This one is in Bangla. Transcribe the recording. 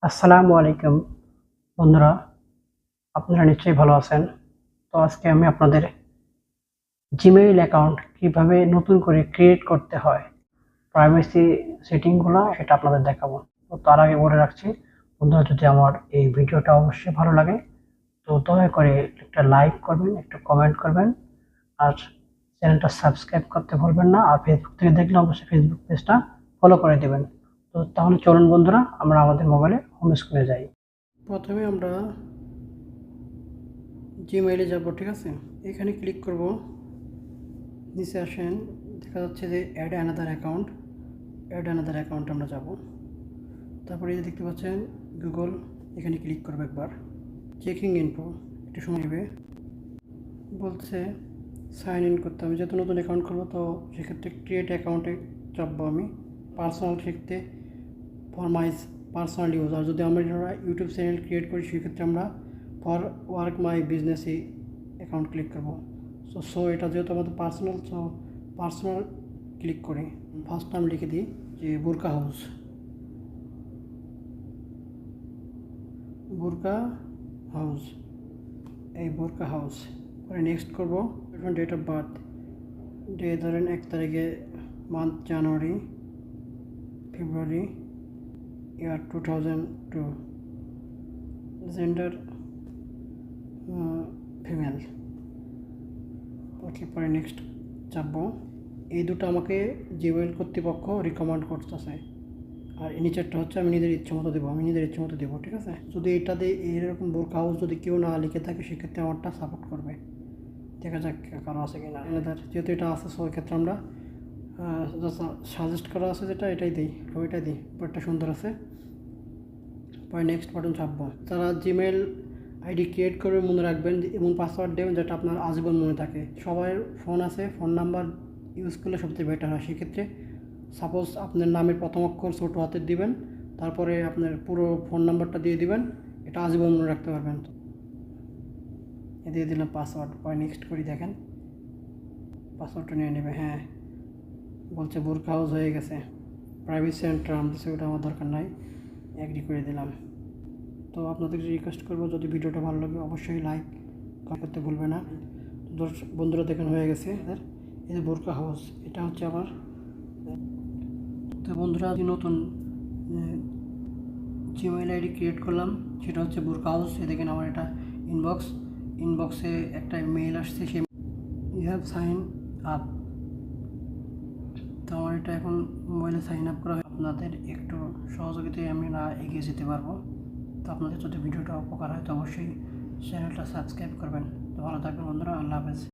আসসালামু আলাইকুম বন্ধুরা, আপনারা নিশ্চয়ই ভালো আছেন। তো আজকে আমি আপনাদের জিমেইল অ্যাকাউন্ট কিভাবে নতুন করে ক্রিয়েট করতে হয়, প্রাইভেসি সেটিংগুলো সেটা আপনাদের দেখাবো। তো তার আগে বলে রাখছি, বন্ধুরা যদি আমার এই ভিডিওটা অবশ্যই ভালো লাগে তো দয়া করে একটা লাইক করবেন, একটা কমেন্ট করবেন, আর চ্যানেলটা সাবস্ক্রাইব করতে ভুলবেন না। আর ফেসবুক থেকে দেখলে অবশ্যই ফেসবুক পেজটা ফলো করে দেবেন। তো তাহলে চলুন বন্ধুরা, আমরা আমাদের মোবাইলে হোম স্ক্রিনে যাই। প্রথমে আমরা জিমেইলে যাব, ঠিক আছে। এখানে ক্লিক করব, নিচে আসেন, দেখা যাচ্ছে যে অ্যাড অ্যানাদার অ্যাকাউন্ট আমরা যাব। তারপরে এই যে দেখতে পাচ্ছেন গুগল, এখানে ক্লিক করবো একবার। চেকিং ইনফো একটু সময় নেবে, বলছে সাইন ইন করতে। আমি যেহেতু নতুন অ্যাকাউন্ট করবো তো সেক্ষেত্রে ক্রিয়েট অ্যাকাউন্টে চাপবো আমি। পার্সোনাল শিখতে ফর মাই পার্সোনাল ইউজ, আর যদি আমরা ইউটিউব চ্যানেল ক্রিয়েট করি সেক্ষেত্রে আমরা ফর ওয়ার্ক মাই বিজনেসই অ্যাকাউন্ট ক্লিক করবো। সো এটা যেহেতু আমাদের পার্সোনাল, সো পার্সোনাল ক্লিক করি। ফার্স্ট নাম লিখে দিই যে বুরকা হাউস, এই বুরকা হাউস। পরে নেক্সট করবো। ডেট অফ বার্থ, ডে ধরেন 1 তারিখে, month January, February, year 2002, gender female. Okay, পরে নেক্সট চাপবো। এই দুটো আমাকে জিমেইল কর্তৃপক্ষ রিকমেন্ড করতেছে, আর নিচেরটা হচ্ছে আমি নিজের ইচ্ছে মতো দেবো, ঠিক আছে। যদি এটাতে এইরকম বুরকা হাউস যদি কেউ না লিখে থাকে সেক্ষেত্রে আমারটা সাপোর্ট করবে। দেখা যাক কারো আছে কি না। যেহেতু এটা আছে সো ক্ষেত্রে আমরা সাজেস্ট করা আছে যেটা, এটাই দিই, ওইটাই দিই। পরটা সুন্দর আছে। পরে নেক্সট বাটন চাপবো। তারা জিমেইল আইডি ক্রিয়েট করবে, মনে রাখবেন এবং পাসওয়ার্ড দেবেন যেটা আপনার আজীবন মনে থাকে। সবার ফোন আছে, ফোন নাম্বার ইউজ করলে সবচেয়ে বেটার হয়। সেক্ষেত্রে সাপোজ আপনার নামের প্রথম অক্ষর ছোটো হাতের দিবেন, তারপরে আপনার পুরো ফোন নাম্বারটা দিয়ে দিবেন, এটা আজীবন মনে রাখতে পারবেন। দিয়ে দিলাম পাসওয়ার্ড। পরে নেক্সট করি, দেখেন পাসওয়ার্ডটা নিয়ে নেবে। হ্যাঁ, বলছে বুরকা হাউস হয়ে গেছে। প্রাইভেসি অ্যান্ড টার্মস, ওটা আমার দরকার নাই, অ্যাগ্রি করে দিলাম। তো আপনাদের রিকোয়েস্ট করবো, যদি ভিডিওটা ভালো লাগে অবশ্যই লাইক করতে ভুলবে না। বন্ধুরা দেখেন হয়ে গেছে। এই যে বুরকা হাউস, এটা হচ্ছে আমার। তো বন্ধুরা, নতুন জিমেইল আইডি ক্রিয়েট করলাম, সেটা হচ্ছে বুরকা হাউস। এ দেখেন আমার এটা ইনবক্সে একটা মেইল আসছে, সেই ইউ হ্যাভ সাইন আপ। তো আমার এটা এখন মোবাইলে সাইন আপ করা হয়। আপনাদের একটু সহযোগিতায় আমি না এগিয়ে যেতে পারবো। তো আপনাদের যদি ভিডিওটা উপকার হয় তো অবশ্যই চ্যানেলটা সাবস্ক্রাইব করবেন। তো ভালো থাকবেন বন্ধুরা, আল্লাহ হাফেজ।